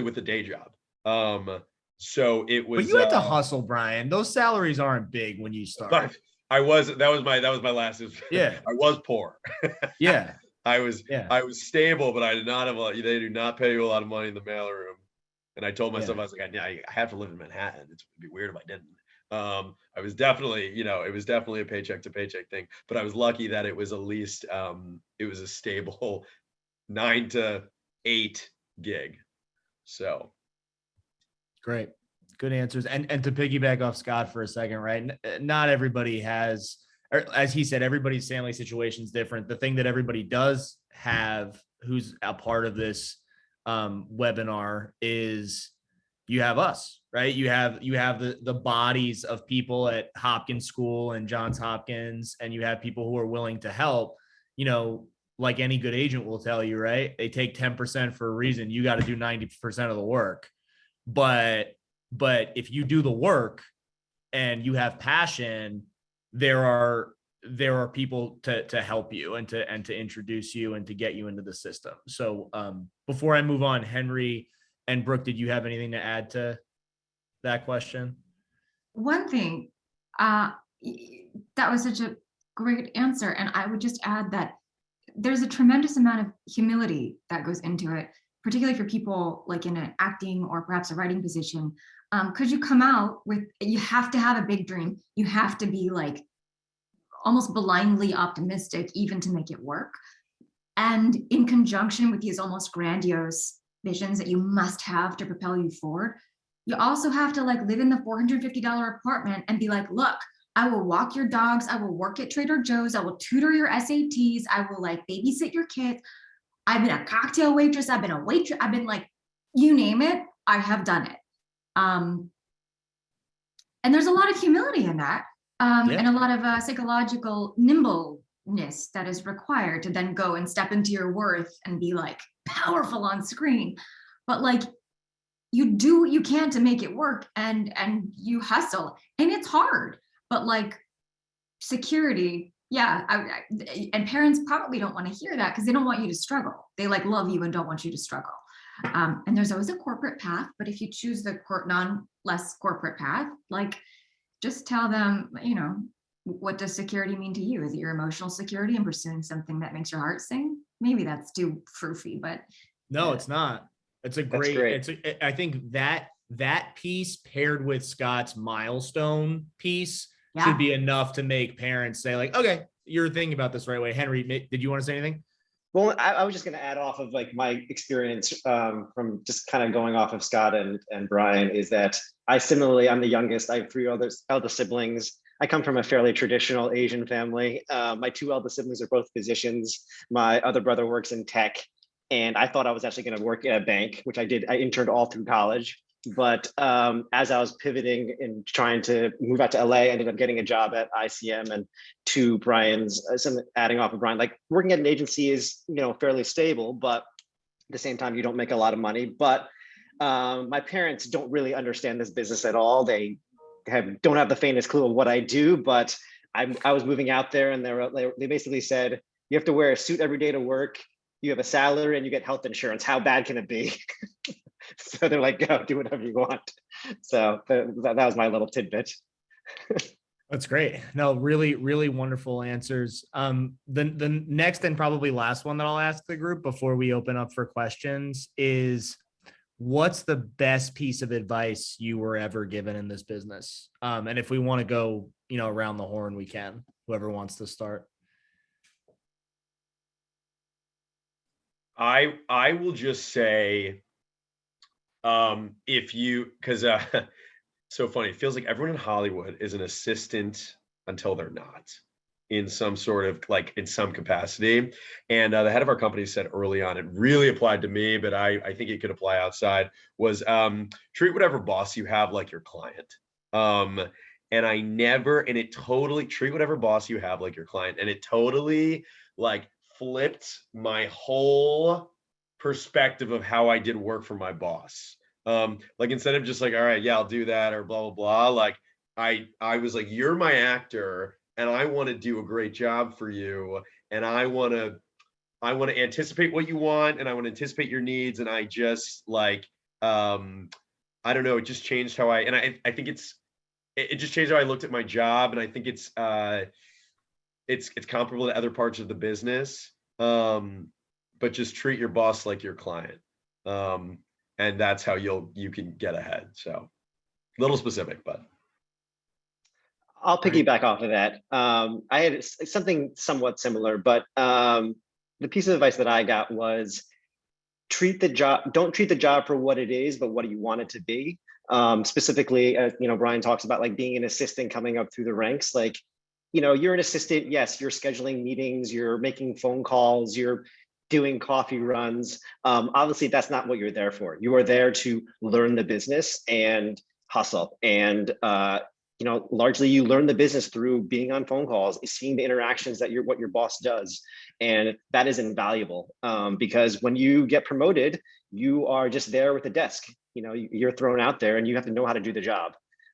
S6: with the day job. So it was.
S3: But you had to hustle, Brian. Those salaries aren't big when you start.
S6: But that was my last.
S3: Yeah.
S6: I was poor.
S3: Yeah.
S6: I was
S3: Yeah.
S6: stable, but I did not have they do not pay you a lot of money in the mailroom. And I told myself, I was like, I have to live in Manhattan. It'd be weird if I didn't. I was definitely, it was definitely a paycheck to paycheck thing, but I was lucky that it was at least, it was a stable 9 to 8 gig. So.
S3: Great. Good answers. And to piggyback off Scott for a second, right? Not everybody has, or as he said, everybody's family situation is different. The thing that everybody does have who's a part of this webinar is you have us, right? You have the bodies of people at Hopkins School and Johns Hopkins, and you have people who are willing to help. Like any good agent will tell you, right? They take 10% for a reason. You got to do 90% of the work. But if you do the work and you have passion, there are people to help you and to introduce you and to get you into the system. So before I move on, Henry and Brooke, did you have anything to add to that question?
S5: One thing, that was such a great answer. And I would just add that there's a tremendous amount of humility that goes into it, particularly for people like in an acting or perhaps a writing position. Because you come out with, you have to have a big dream. You have to be like almost blindly optimistic even to make it work. And in conjunction with these almost grandiose visions that you must have to propel you forward, you also have to like live in the $450 apartment and be like, look, I will walk your dogs. I will work at Trader Joe's. I will tutor your SATs. I will like babysit your kids. I've been a cocktail waitress. I've been a waitress. I've been like, you name it, I have done it. And there's a lot of humility in that. And a lot of psychological nimbleness that is required to then go and step into your worth and be like powerful on screen. But like you do what you can to make it work, and you hustle, and it's hard. But like security, and parents probably don't want to hear that because they don't want you to struggle. They like love you and don't want you to struggle. And there's always a corporate path, but if you choose the less corporate path, like just tell them, what does security mean to you? Is it your emotional security and pursuing something that makes your heart sing? Maybe that's too froofy, but
S3: no, it's not. It's a great. I think that piece paired with Scott's milestone piece should be enough to make parents say like, okay, you're thinking about this the right way. Henry, did you want to say anything?
S4: Well, I was just going to add off of like my experience from just kind of going off of Scott and Brian, is that I'm the youngest. I have 3 elder siblings. I come from a fairly traditional Asian family. My 2 elder siblings are both physicians. My other brother works in tech, and I thought I was actually going to work at a bank, which I did. I interned all through college. But as I was pivoting and trying to move out to LA, I ended up getting a job at ICM. And to Brian's, adding off of Brian, like working at an agency is, fairly stable, but at the same time, you don't make a lot of money. But my parents don't really understand this business at all. They don't have the faintest clue of what I do, but I was moving out there, and they basically said, you have to wear a suit every day to work. You have a salary and you get health insurance. How bad can it be? So they're like, go do whatever you want. So that was my little tidbit.
S3: That's great. No, really, really wonderful answers. The next and probably last one that I'll ask the group before we open up for questions is, what's the best piece of advice you were ever given in this business? And if we want to go, around the horn, we can. Whoever wants to start.
S6: I will just say, so funny, it feels like everyone in Hollywood is an assistant until they're not, in some sort of like in some capacity. And the head of our company said early on, it really applied to me, but I think it could apply outside, was treat whatever boss you have like your client. And it totally treat whatever boss you have like your client. And it totally like flipped my whole perspective of how I did work for my boss. Like instead of just like, all right, yeah, I'll do that or blah, blah, blah. Like I was like, you're my actor and I want to do a great job for you. And I want to anticipate what you want, and I want to anticipate your needs. And I just like, I don't know, it just changed how I think it just changed how I looked at my job. And I think it's comparable to other parts of the business. But just treat your boss like your client. And that's how you can get ahead. So a little specific, but.
S4: I'll piggyback off of that. I had something somewhat similar, but the piece of advice that I got was don't treat the job for what it is, but what do you want it to be? Specifically, Brian talks about like being an assistant coming up through the ranks. Like, you're an assistant. Yes, you're scheduling meetings, you're making phone calls, you're doing coffee runs. Obviously, that's not what you're there for. You are there to learn the business and hustle. And largely you learn the business through being on phone calls, seeing the interactions that what your boss does. And that is invaluable because when you get promoted, you are just there with the desk. You're thrown out there and you have to know how to do the job.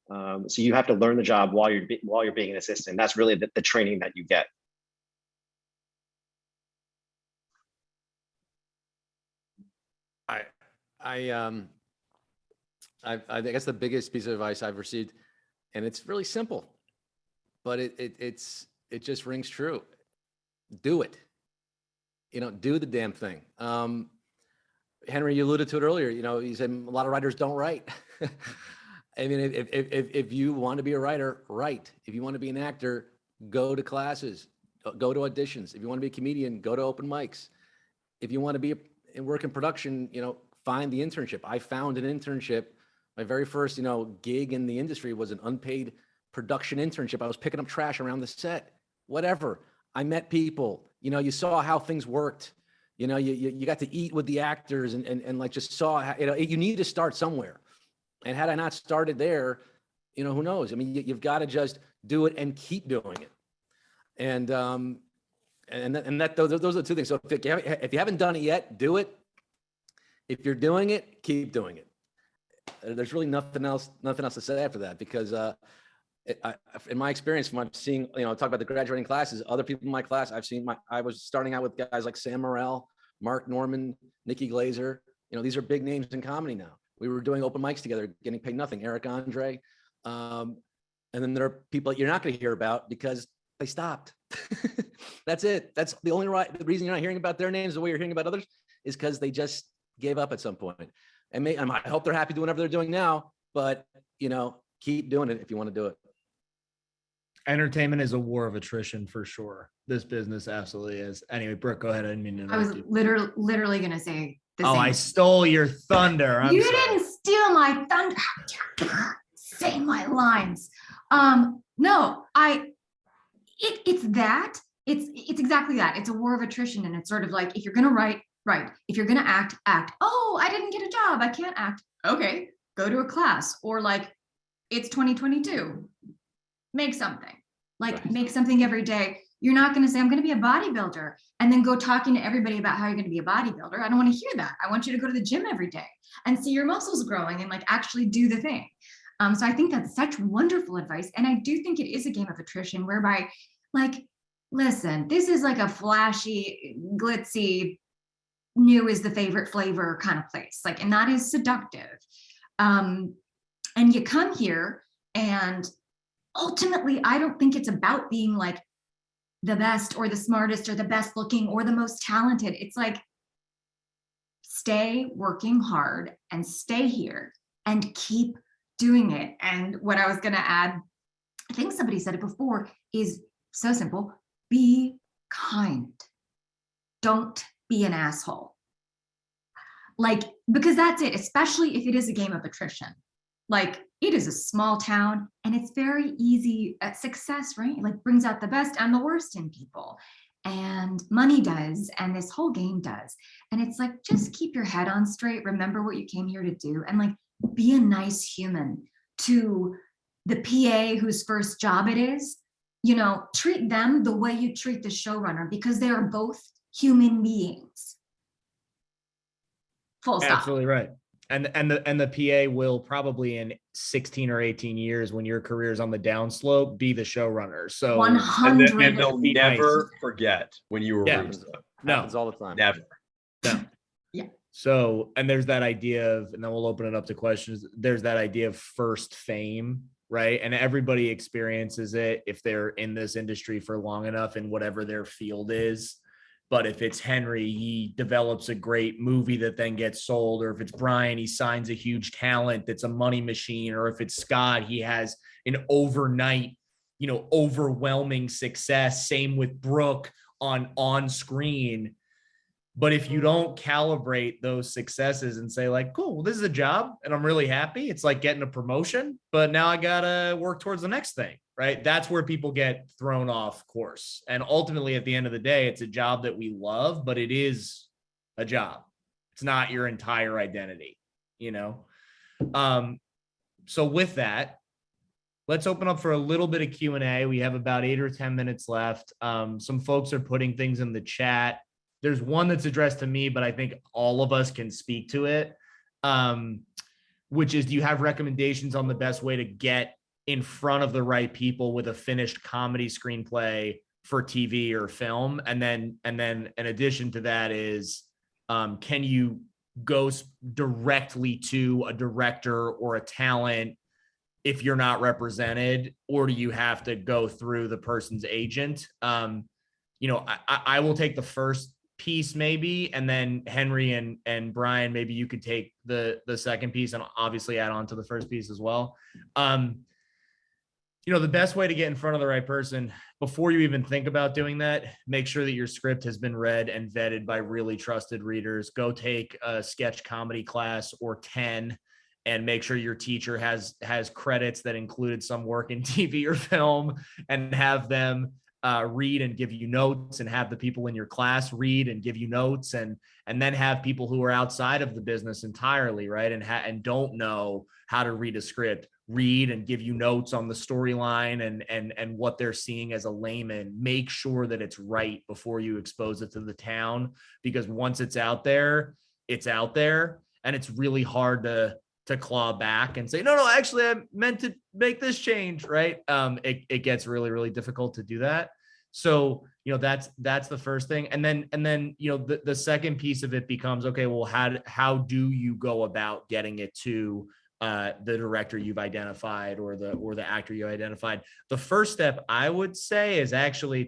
S4: So you have to learn the job while you're being an assistant. That's really the training that you get.
S7: I guess the biggest piece of advice I've received, and it's really simple, but it just rings true. Do it. Do the damn thing. Henry, you alluded to it earlier. You said a lot of writers don't write. I mean, if you want to be a writer, write. If you want to be an actor, go to classes, go to auditions. If you want to be a comedian, go to open mics. If you want to be work in production, find the internship. I found an internship. My very first, gig in the industry was an unpaid production internship. I was picking up trash around the set, whatever. I met people, you saw how things worked. You got to eat with the actors and like just saw how, you need to start somewhere. And had I not started there, who knows? I mean, you've got to just do it and keep doing it. And those are the two things. So if you haven't done it yet, do it. If you're doing it, keep doing it. There's really nothing else to say after that, because in my experience, from what I'm seeing, talk about the graduating classes, other people in my class, I was starting out with guys like Sam Morrell, Mark Norman, Nikki Glazer. These are big names in comedy now. We were doing open mics together, getting paid nothing. Eric Andre. And then there are people that you're not going to hear about because they stopped. That's it. That's the reason you're not hearing about their names the way you're hearing about others is because they just gave up at some point. And I hope they're happy doing whatever they're doing now, but keep doing it if you want to do it.
S3: Entertainment is a war of attrition for sure. This business absolutely is. Anyway, Brooke, go ahead. I didn't mean to
S5: I was literally going to say the same.
S3: I stole your thunder.
S5: You didn't steal my thunder. Say my lines. No, it's that. It's exactly that. It's a war of attrition. And it's sort of like, if you're going to write. If you're going to act. Oh, I didn't get a job. I can't act. Okay, go to a class. Or like, it's 2022. Make something. Make something every day. You're not going to say, I'm going to be a bodybuilder, and then go talking to everybody about how you're going to be a bodybuilder. I don't want to hear that. I want you to go to the gym every day and see your muscles growing and actually do the thing. So I think that's such wonderful advice. And I do think it is a game of attrition whereby, listen, this is like a flashy, glitzy, new is the favorite flavor kind of place. And that is seductive. And you come here, and ultimately, I don't think it's about being the best or the smartest or the best looking or the most talented. It's stay working hard and stay here and keep doing it. And what I was going to add, I think somebody said it before, is so simple. Be kind. Don't be an asshole. Because that's it, especially if it is a game of attrition. It is a small town, and it's very easy at success, right? Brings out the best and the worst in people. And money does, and this whole game does. And it's just keep your head on straight, remember what you came here to do, and be a nice human to the PA whose first job it is. Treat them the way you treat the showrunner, because they are both human beings. Full stop.
S3: Absolutely right. And the PA will probably in 16 or 18 years, when your career is on the downslope, be the showrunner. So
S5: 100.
S6: And they'll never forget when you were rude.
S7: Happens all the time.
S6: Never.
S3: No.
S5: Yeah.
S3: So, and there's that idea of, and then we'll open it up to questions. There's that idea of first fame, right? And everybody experiences it if they're in this industry for long enough in whatever their field is. But if it's Henry, he develops a great movie that then gets sold, or if it's Brian, he signs a huge talent that's a money machine, or if it's Scott, he has an overnight, overwhelming success. Same with Brooke on screen. But if you don't calibrate those successes and say like, cool, well, this is a job and I'm really happy. It's like getting a promotion, but now I gotta work towards the next thing, right? That's where people get thrown off course. And ultimately at the end of the day, it's a job that we love, but it is a job. It's not your entire identity, So with that, let's open up for a little bit of Q&A. We have about 8 or 10 minutes left. Some folks are putting things in the chat. There's one that's addressed to me, but I think all of us can speak to it, which is, do you have recommendations on the best way to get in front of the right people with a finished comedy screenplay for TV or film? And then in addition to that is, can you go directly to a director or a talent if you're not represented, or do you have to go through the person's agent? I will take the first piece maybe, and then Henry and Brian, maybe you could take the second piece and obviously add on to the first piece as well. The best way to get in front of the right person, before you even think about doing that, make sure that your script has been read and vetted by really trusted readers. Go take a sketch comedy class or 10 and make sure your teacher has credits that included some work in TV or film, and have them read and give you notes, and have the people in your class read and give you notes, and then have people who are outside of the business entirely, right, and don't know how to read a script read and give you notes on the storyline and what they're seeing as a layman. Make sure that it's right before you expose it to the town, because once it's out there, and it's really hard to claw back and say, no, actually I meant to make this change, right? It gets really, really difficult to do that. So, that's the first thing. And then, the second piece of it becomes, okay, well, how do you go about getting it to the director you've identified or the actor you identified? The first step I would say is actually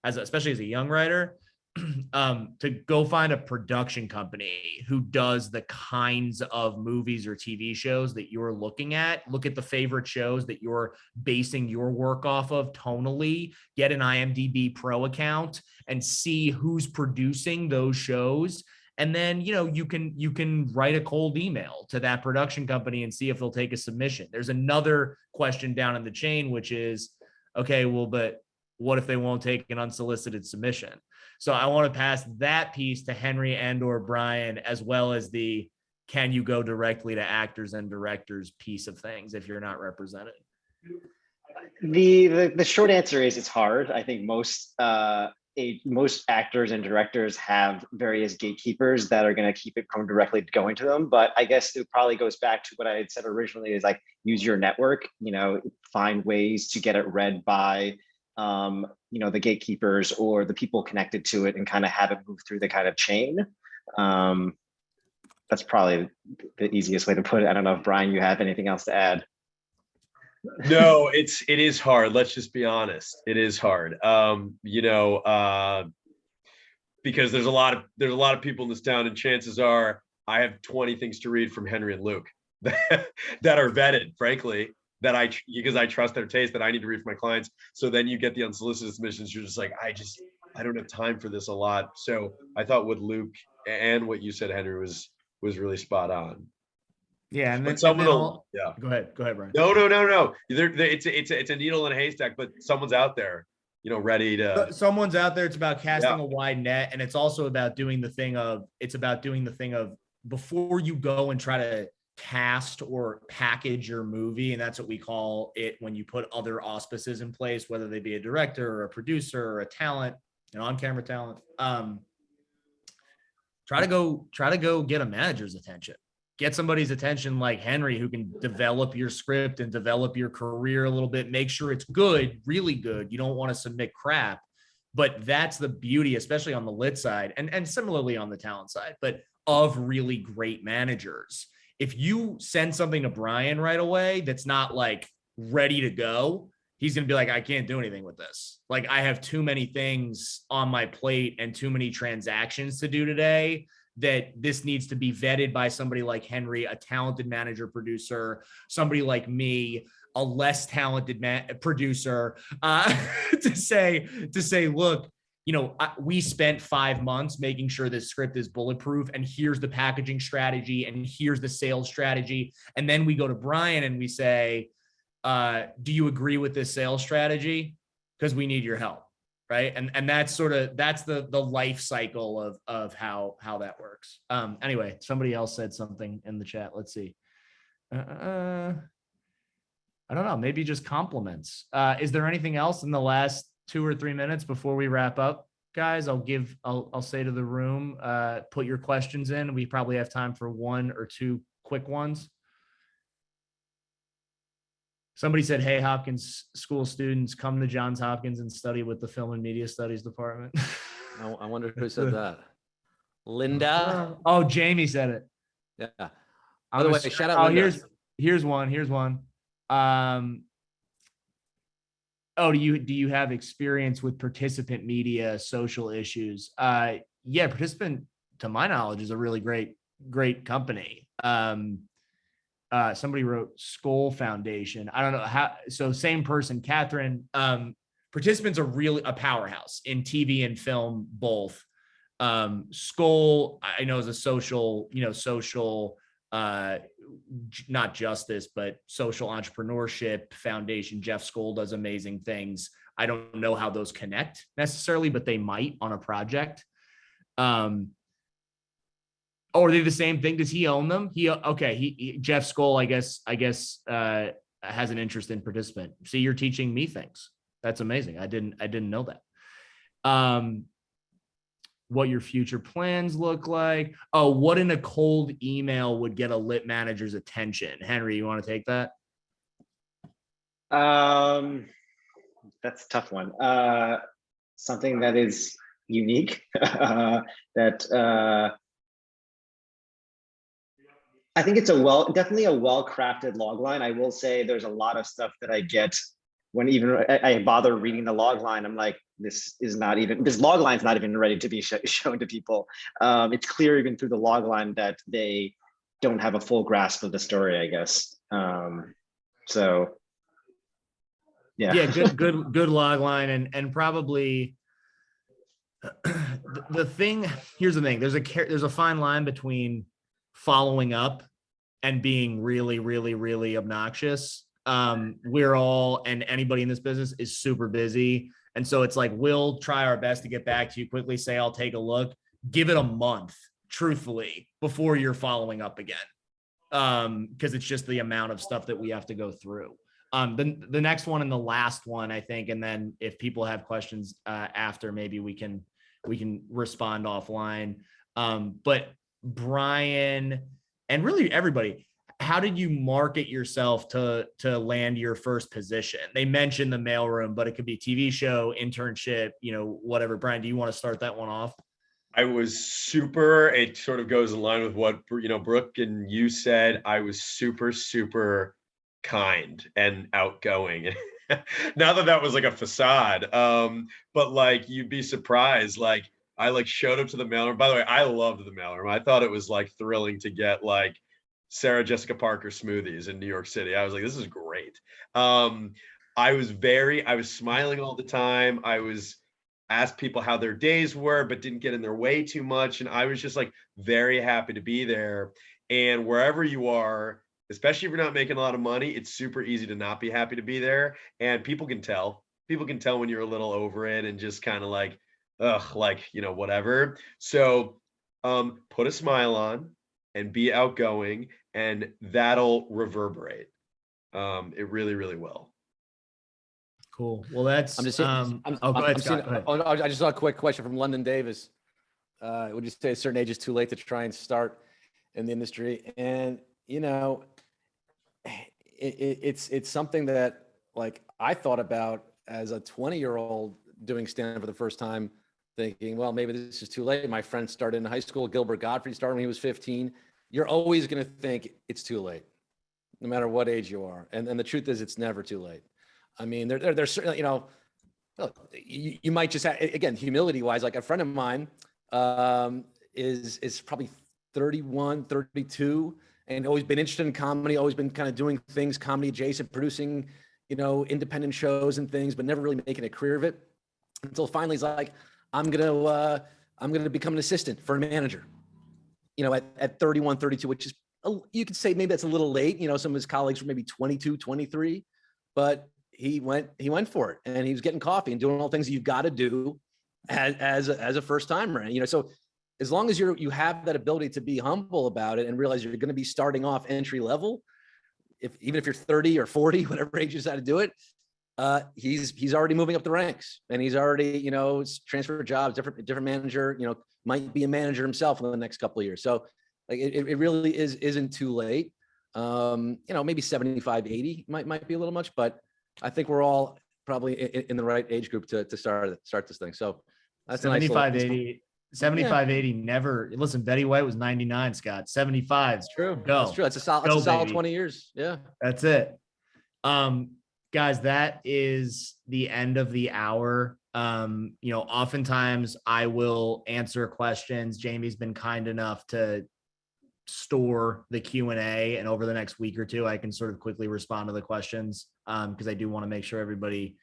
S3: especially as a young writer, to go find a production company who does the kinds of movies or TV shows that you're looking at. Look at the favorite shows that you're basing your work off of tonally. Get an IMDb Pro account and see who's producing those shows. And then, you can write a cold email to that production company and see if they'll take a submission. There's another question down in the chain, which is, okay, well, but what if they won't take an unsolicited submission? So I want to pass that piece to Henry and or Brian, as well as the can you go directly to actors and directors piece of things if you're not represented.
S4: The short answer is it's hard. I think most actors and directors have various gatekeepers that are going to keep it from directly going to them. But I guess it probably goes back to what I had said originally, is like, use your network, find ways to get it read by the gatekeepers or the people connected to it, and kind of have it move through the kind of chain. That's probably the easiest way to put it. I don't know if Brian, you have anything else to add.
S6: No, it is hard. Let's just be honest. It is hard. Because there's a lot of people in this town, and chances are I have 20 things to read from Henry and Luke that are vetted, frankly, because I trust their taste, that I need to read for my clients. So then you get the unsolicited submissions. You're just like, I don't have time for this a lot. So I thought what Luke and what you said, Henry, was really spot on.
S3: Yeah, and then
S6: yeah.
S3: Go ahead, Brian.
S6: No. It's a needle in a haystack, but someone's out there, ready to.
S3: Someone's out there. It's about casting a wide net, and it's also about doing the thing of before you go and try to cast or package your movie, and that's what we call it when you put other auspices in place, whether they be a director or a producer or a talent, an on-camera talent. Try to go get a manager's attention. Get somebody's attention like Henry, who can develop your script and develop your career a little bit. Make sure it's good, really good. You don't want to submit crap, but that's the beauty, especially on the lit side and similarly on the talent side. But of really great managers. If you send something to Brian right away that's not like ready to go, he's going to be like, I can't do anything with this. Like, I have too many things on my plate and too many transactions to do today that this needs to be vetted by somebody like Henry, a talented manager producer, somebody like me, a less talented producer, to say, look, you know, we spent 5 months making sure this script is bulletproof, and here's the packaging strategy, and here's the sales strategy. And then we go to Brian and we say, do you agree with this sales strategy? Because we need your help, right? And that's the life cycle of how that works. Anyway, somebody else said something in the chat. Let's see. I don't know, maybe just compliments. Is there anything else in the last 2 or 3 minutes before we wrap up, guys? I'll say to the room, put your questions in. We probably have time for 1 or 2 quick ones. Somebody said, hey, Hopkins school students, come to Johns Hopkins and study with the Film and Media Studies department.
S7: I wonder who said that. Linda.
S3: Oh, Jamie said it.
S7: Yeah. By the way, shout out Linda.
S3: Here's one. Oh, do you have experience with participant media social issues? Yeah, Participant, to my knowledge, is a really great company. Somebody wrote Skoll Foundation. I don't know how. So same person, Catherine. Participants are really a powerhouse in TV and film both. Skoll, I know, is a social, not justice, but social entrepreneurship foundation. Jeff Skoll does amazing things. I don't know how those connect necessarily, but they might on a project. Oh, are they the same thing? Does he own them? Jeff Skoll, I guess, has an interest in Participant. See, you're teaching me things. That's amazing. I didn't know that. What your future plans look like. Oh, what in a cold email would get a lit manager's attention? Henry, you want to take that?
S4: That's a tough one. Something that is unique, that I think it's definitely a well-crafted log line. I will say there's a lot of stuff that I get when even I bother reading the log line. I'm like, this log line's not even ready to be shown to people. It's clear even through the log line that they don't have a full grasp of the story, I guess. So yeah.
S3: Yeah, good log line, and probably the thing. Here's the thing. There's a fine line between following up and being really, really, really obnoxious. We're all, and anybody in this business is super busy. And so it's like, we'll try our best to get back to you quickly, say, I'll take a look, give it a month, truthfully, before you're following up again. Because it's just the amount of stuff that we have to go through. The next one and the last one, I think, and then if people have questions after, maybe we can respond offline. But Brian, and really everybody, how did you market yourself to land your first position? They mentioned the mailroom, but it could be TV show, internship, whatever. Brian, do you want to start that one off?
S6: I was it sort of goes in line with what, Brooke and you said. I was super, super kind and outgoing. Not that was like a facade, but like, you'd be surprised. Like, I showed up to the mailroom. By the way, I loved the mailroom. I thought it was thrilling to get Sarah Jessica Parker smoothies in New York City. I was like, this is great. I was smiling all the time. I was asked people how their days were, but didn't get in their way too much. And I was just very happy to be there. And wherever you are, especially if you're not making a lot of money, it's super easy to not be happy to be there. And people can tell when you're a little over it and just kind of whatever. So put a smile on and be outgoing, and that'll reverberate. It really, really will.
S3: Cool. Well, that's,
S7: I just saw a quick question from London Davis. Would you say a certain age is too late to try and start in the industry? And, it's something that I thought about as a 20-year-old doing stand-up for the first time thinking, well, maybe this is too late. My friend started in high school. Gilbert Gottfried started when he was 15. You're always going to think it's too late, no matter what age you are. And the truth is, it's never too late. I mean, there's certainly, look, you might just have, again, humility wise, like a friend of mine is probably 31, 32, and always been interested in comedy, always been kind of doing things comedy adjacent, producing, independent shows and things, but never really making a career of it until finally he's like, I'm gonna become an assistant for a manager, at 31, 32, which is, you could say maybe that's a little late. Some of his colleagues were maybe 22, 23, but he went for it, and he was getting coffee and doing all the things you've got to do as a first timer. So as long as you have that ability to be humble about it and realize you're going to be starting off entry level, even if you're 30 or 40, whatever age you decide to do it, he's already moving up the ranks, and he's already, transferred jobs, different manager, might be a manager himself in the next couple of years. So like it really isn't too late. Maybe 75, 80 might be a little much, but I think we're all probably in the right age group to start this thing. So that's
S3: 75, 80, 75, 80 never. Listen, Betty White was 99, Scott. 75.
S7: That's true.
S3: Go.
S7: That's true. That's a solid 20 years. Yeah.
S3: That's it. Guys, that is the end of the hour. Oftentimes I will answer questions. Jamie's been kind enough to store the Q&A, and over the next week or two, I can sort of quickly respond to the questions, because I do want to make sure everybody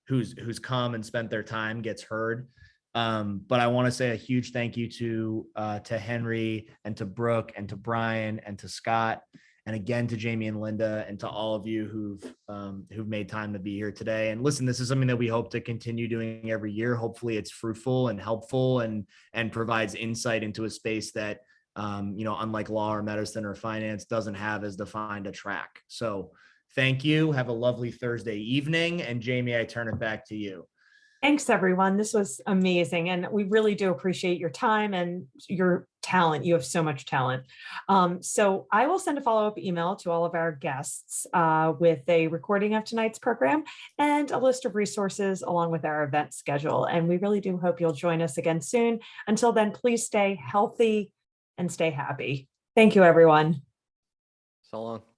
S3: who's come and spent their time gets heard. But I want to say a huge thank you to Henry, and to Brooke, and to Brian, and to Scott, and again to Jamie and Linda, and to all of you who've made time to be here today. And listen, this is something that we hope to continue doing every year. Hopefully it's fruitful and helpful and provides insight into a space that unlike law or medicine or finance, doesn't have as defined a track. So thank you. Have a lovely Thursday evening. And Jamie, I turn it back to you.
S1: Thanks, everyone. This was amazing. And we really do appreciate your time and your talent. You have so much talent. So I will send a follow-up email to all of our guests with a recording of tonight's program and a list of resources along with our event schedule. And we really do hope you'll join us again soon. Until then, please stay healthy and stay happy. Thank you, everyone.
S7: So long.